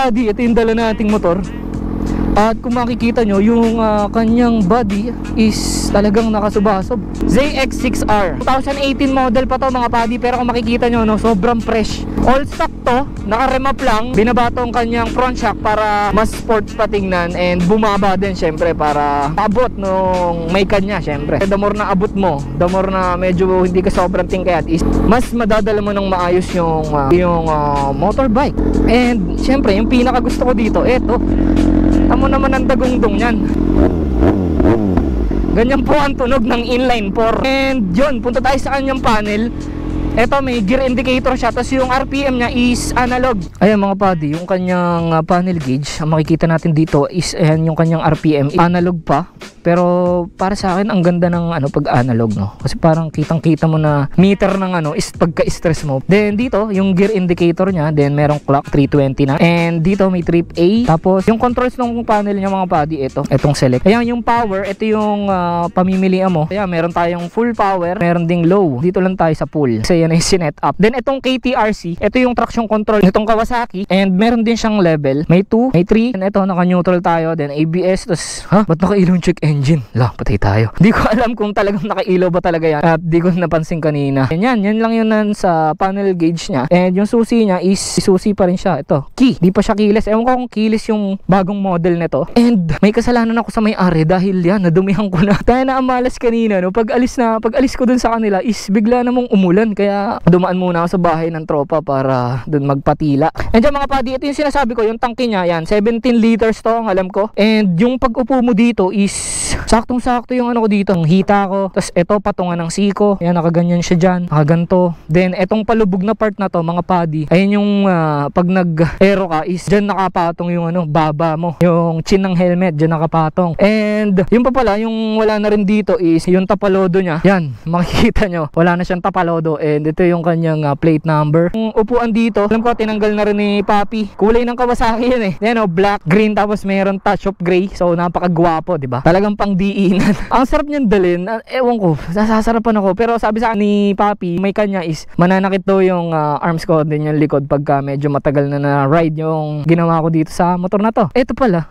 buddy, ito yung dala nating motor. At kung makikita nyo, yung kanyang body is talagang nakasubasob. ZX6R 2018 model pa to mga buddy. Pero kung makikita nyo, no, sobrang fresh. All stock to, naka-remap lang. Binabato ang kanyang front shock para mas sports patingnan. And bumaba din syempre para abot nung may kanya syempre. The more na abot mo, the more na medyo hindi ka sobrang tingkayat, is mas madadala mo ng maayos yung motorbike. And syempre yung pinaka gusto ko dito, eto, tamo naman ang dagungdong yan. Ganyan po ang tunog ng inline 4. And yun, punta tayo sa kanyang panel. Eto, may gear indicator siya. Tapos yung RPM niya is analog. Ayan mga buddy, yung kanyang panel gauge, ang makikita natin dito is ayan, yung kanyang RPM analog pa. Pero para sa akin ang ganda ng pag analog, no, kasi parang kitang kita mo na meter ng is pagka-stress mo. Then dito yung gear indicator niya, then merong clock 320 na, and dito may trip A. Tapos yung controls ng panel niya mga buddy, etong select. Ayan yung power, ito yung pamimilian mo. Ayan, meron tayong full power, meron ding low. Dito lang tayo sa full kasi yan ay sinet up. Then itong KTRC, ito yung traction control nitong Kawasaki, and meron din siyang level, may 2, may 3, and ito naka-neutral tayo, then ABS. Tapos ba't naka-ilong check engine? La, patay tayo. Di ko alam kung talagang nakailaw ba talaga yan, at di ko napansin kanina. Yan lang yun sa panel gauge niya. And yung susi niya is susi pa rin siya. Ito, key, di pa siya keyless. Ewan ko kung keyless yung bagong model nito. And may kasalanan ako sa may-ari dahil yan, nadumihan ko na. Kaya naamalas kanina, no, pag alis ko dun sa kanila is bigla namang umulan. Kaya dumaan muna ako sa bahay ng tropa para dun magpatila. And dyan mga buddy, ito yung sinasabi ko, yung tangke niya, yan, 17 liters to ang alam ko. And yung pag-upo mo dito is saktong-sakto yung ko dito, ang hita ko. Tapos ito, patungan ng siko. Ayan, nakaganyan siya dyan, nakaganto. Then etong palubog na part na to mga buddy, ayun yung pag nag-aero ka is dyan nakapatong yung baba mo, yung chin ng helmet, dyan nakapatong. And yung pa pala, yung wala na rin dito is yung tapalodo niya. Yan, makikita nyo, wala na siyang tapalodo. And ito yung kanyang plate number. Yung upuan dito, alam ko tinanggal na rin ni Papi. Kulay ng Kawasaki yun eh. Yan black, green, tapos mayroon touch of gray. So napakagwapo, diba? Talagang pang diinan. Ang sarap niyang dalhin. Ewan ko, nasasarapan ako. Pero sabi sa akin ni Papi, may kanya is mananakit daw yung arms ko, din yung likod pagka medyo matagal na ride yung ginawa ko dito sa motor na to. Ito pala,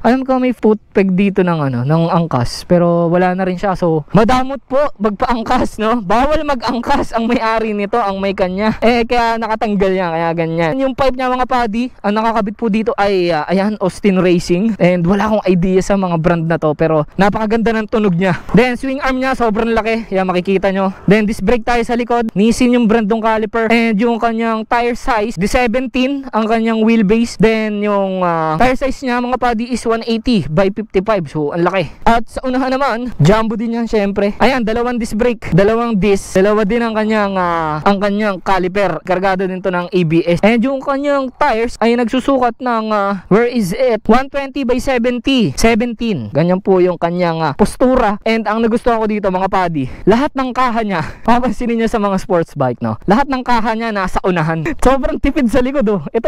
alam ko may foot peg dito ng angkas, pero wala na rin siya. So madamot po magpaangkas, no? Bawal mag-angkas ang may-ari nito, ang may kanya. Kaya nakatanggal niya, kaya ganyan. Yung pipe niya mga buddy, ang nakakabit po dito ay ayan, Austin Racing. And wala akong idea sa mga brand na to, pero napakaganda ng tunog niya. Then swing arm niya sobrang laki, yan makikita nyo. Then disc brake tayo sa likod, Nissin yung brand ng caliper. And yung kanyang tire size, D17 ang kanyang wheelbase. Then yung tire size niya mga buddy is 180 by 55, so ang laki. At sa unahan naman, jumbo din yan syempre. Ayan, dalawang disc brake, dalawang disc, dalawa din ang kanyang caliper. Kargado din to ng ABS. And yung kanyang tires ay nagsusukat ng where is it? 120 by 70, 17. Ganyan po yung kanyang postura. And ang nagustuhan ko dito mga buddy, lahat ng kaha niya, papansinin niyo sa mga sports bike, no? Lahat ng kaha niya nasa unahan. Sobrang tipid sa likod, oh. Ito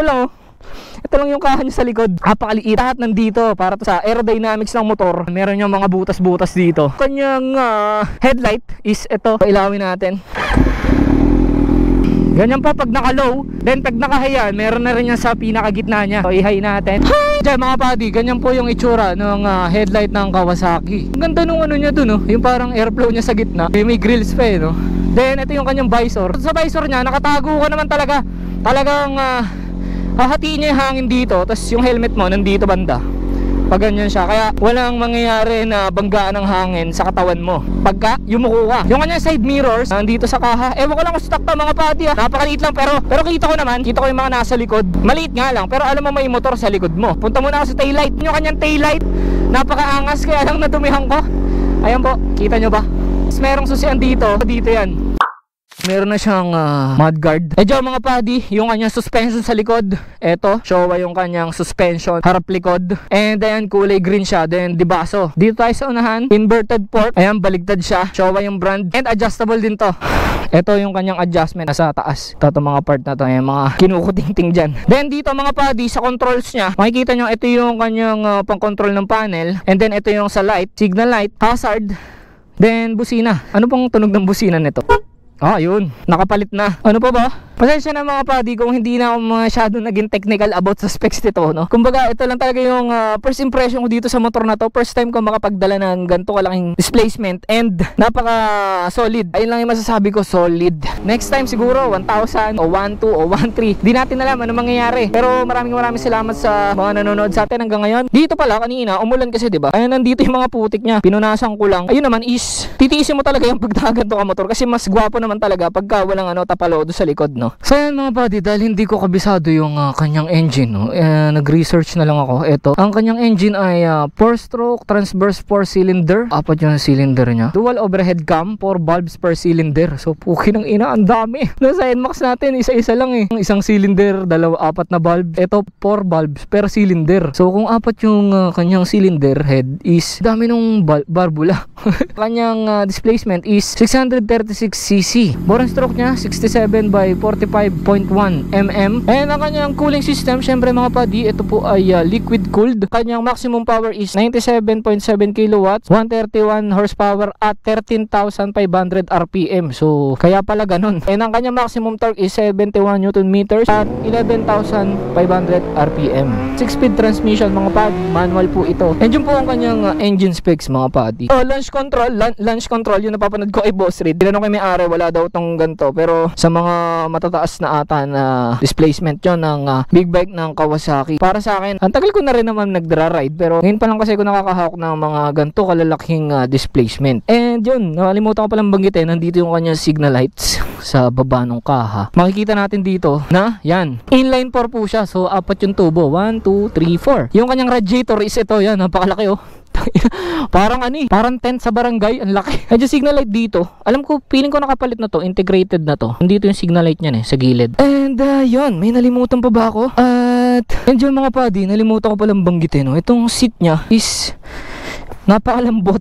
lang yung kaha niya sa likod. Napakaliit. Lahat nandito para to sa aerodynamics ng motor. Meron yung mga butas-butas dito. Kanyang headlight is ito. Ilawin natin. Ganyan pa pag naka-low. Then pag naka-high, meron na rin yan sa pinakagitna niya. So i-high natin. Diyan mga buddy, ganyan po yung itsura ng headlight ng Kawasaki. Ang ganda nung niya dun, no? Yung parang airflow niya sa gitna. May grills pa no? Then ito yung kanyang visor. Sa visor niya, nakatago ka naman talaga. Talagang hahatiin niya yung hangin dito, tapos yung helmet mo nandito banda. Pag ganyan siya, kaya walang mangyayari na banggaan ng hangin sa katawan mo pagka yumuko ka. Yung kanyang side mirrors nandito sa kaha, ewan ko lang kung stock to mga buddy, napakaliit lang, pero kita ko yung mga nasa likod. Maliit nga lang, pero alam mo may motor sa likod mo. Punta muna ako sa taillight. Yung kanyang taillight, napakaangas, kaya lang nadumihan ko. Ayan po, kita nyo ba? Tapos merong susian dito yan. Meron na siyang mudguard. Diyan mga buddy, yung kanyang suspension sa likod. Eto, Showa yung kanyang suspension harap likod. And ayan, kulay green siya. Then dibaso. Dito tayo sa unahan, inverted fork. Ayan, baligtad siya. Showa yung brand. And adjustable din to. Eto yung kanyang adjustment nasa taas. Ito mga part na to, ayan, mga kinukuting-ting dyan. Then dito mga buddy, sa controls niya, makikita nyo, ito yung kanyang pang-control ng panel. And then ito yung sa light, signal light, hazard. Then busina. Ano pong tunog ng busina nito? Yun, nakapalit na. Ano pa ba? Pasensya na mga padi kung hindi na ako masyado naging technical about sa specs nito, no? Kumbaga, ito lang talaga yung first impression ko dito sa motor na to. First time ko makapagdala ng ganito kalaking displacement and napaka solid. Ayun lang yung masasabi ko, solid. Next time siguro 1,000 o 1,2 o 1,3. Di natin alam ano mangyayari. Pero maraming salamat sa mga nanonood sa atin hanggang ngayon. Dito pala kanina, umulan kasi, 'di ba? Ayun, nandito yung mga putik niya. Pinunasan ko lang. Ayun naman is titiisin mo talaga yung pagdaganto ka motor kasi mas gwapo naman talaga pagka walang tapalodo sa likod, no? So yan mga buddy, dahil hindi ko kabisado yung kanyang engine, no? Nag-research na lang ako. Ito, ang kanyang engine ay 4-stroke transverse 4-cylinder. Apat yung cylinder niya. Dual overhead cam, 4 valves per cylinder. So puki ng ina, ang dami. Nasa NMAX natin, isa-isa lang eh. Isang cylinder, apat na valve. Ito 4 valves per cylinder. So kung apat yung kanyang cylinder head is dami nung barbula. Kanyang displacement is 636cc. Bore and stroke niya 67 by 45.1 mm. And ang kanyang cooling system, syempre mga padi, ito po ay liquid cooled. Kanyang maximum power is 97.7 kilowatts, 131 horsepower at 13,500 RPM. So kaya pala ganun. And ang kanyang maximum torque is 71 Newton meters at 11,500 RPM. 6-speed transmission mga padi, manual po ito. And yun po ang kanyang engine specs mga padi. Launch control, yung napapanood ko kay Boss Reed. Tinanong kay may-ari, wala daw tong ganito. Pero sa mga matataas na ata na displacement yun ng big bike ng Kawasaki. Para sa akin, ang tagal ko na rin naman nagdra-ride. Pero ngayon pa lang kasi ko nakakahawak ng mga ganito kalalaking displacement. And yun, nakalimutan ko palang banggitin, nandito yung kanyang signal lights sa baba ng kaha. Makikita natin dito na yan, inline 4 po siya. So apat yung tubo, 1, 2, 3, 4. Yung kanyang radiator is ito, yan, napakalaki oh. Parang tent sa barangay, ang laki. Medyo signal light dito. Alam ko, feeling ko nakapalit na to, integrated na to. Nandito yung signal light niyan sa gilid. And yun, may nalimutan pa ba ako? At yun mga padi, nalimutan ko palang banggitin, no? Itong seat niya is napakalambot.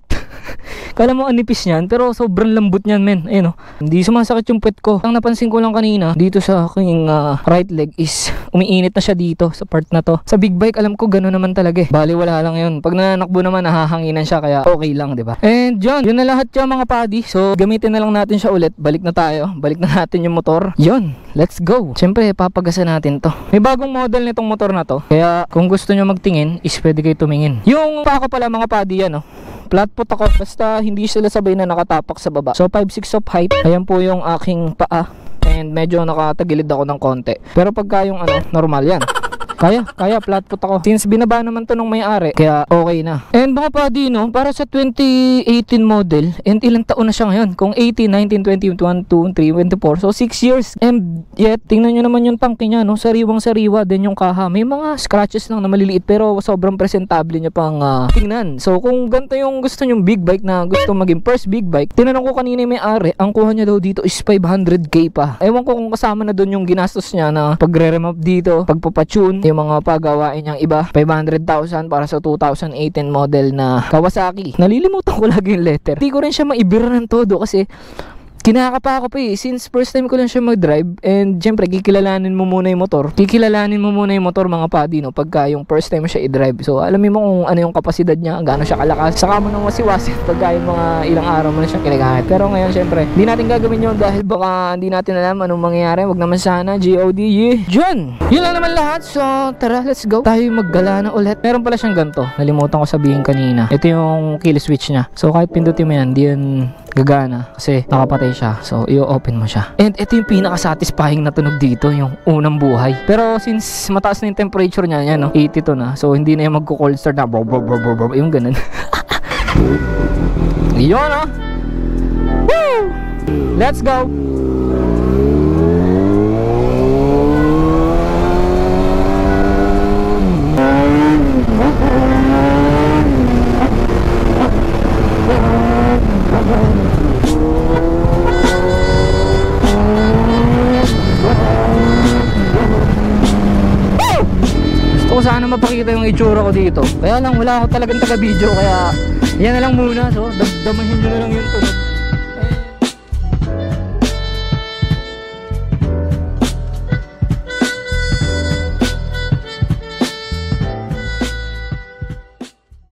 Kala mo anipis niyan, pero sobrang lambot niyan, men. Ayun, hindi sumasakit yung puwet ko. Ang napansin ko lang kanina, dito sa aking right leg is umiinit na siya dito sa part na to. Sa big bike, alam ko gano'n naman talaga eh. Bali, wala lang yun. Pag nanakbo naman, nahahanginan siya, kaya okay lang, di ba? And yun na lahat yung mga padi. So, gamitin na lang natin siya ulit. Balik na tayo. Balik na natin yung motor. Yun, let's go. Siyempre, papagasan natin to. May bagong model nitong motor na to. Kaya, kung gusto nyo magtingin, is pwede kayo tumingin. Yung pa ako pala mga padi yan, flat foot ako, basta hindi sila sabay na nakatapak sa baba. So 5'6" of height. Ayan po yung aking paa. And medyo nakatagilid ako ng konti. Pero pagka yung normal yan. Kaya flat foot ako. Since binaba naman to nung may-ari, kaya okay na. And mga padi, para sa 2018 model, and ilang taon na siya ngayon? Kung 18, 19, 20, 21, 22, 23, 24. So 6 years. And yet, tingnan nyo naman yung tangke niya, sariwang-sariwa din yung kaha. May mga scratches lang na maliliit, pero sobrang presentable niya pang tingnan. So kung ganito yung gusto nyong big bike na gusto maging first big bike, tinanong ko kanina yung may-ari, ang kuha niya daw dito is 500k pa. Ewan ko kung kasama na doon yung ginastos niya na pagre-remap dito, pagpapatune, yung mga pagawain niyang iba. 500,000 para sa 2018 model na Kawasaki. Nalilimutan ko lagi yung letter. Hindi ko rin siya maibira ng todo kasi kinakapa ako pa eh. Since first time ko lang siya mag-drive, and syempre kikilalanin mo muna yung motor. Mga padi, pagka yung first time siya i-drive. So alamin mo kung ano yung kapasidad niya, gaano siya kalakas. Saka mo nang wasiwasin pagka yung mga ilang araw mo na siya kinagamit. Pero ngayon syempre, hindi natin gagawin yun dahil baka hindi natin alam anong mangyayari. Wag naman sana, GOD, Diyan! Yun lang naman lahat. So tara, let's go. Tayo maggala na ulit. Meron pala siyang ganito. Nalimutan ko sabihin kanina. Ito yung kill switch niya. So kahit pindutin mo yan, di yan gagana kasi nakapatay siya. So i-open mo siya. And ito yung pinaka-satisfying na tunog dito, yung unang buhay. Pero since mataas na yung temperature niya, 82 na. So hindi na yung magko-cold start na yung ganun. Yun Woo! Let's go! Gusto ko sana mapakita yung itsura ko dito. Kaya lang wala ako talagang taga-video, kaya yan na lang muna. So, damahin nyo na lang yung tunog.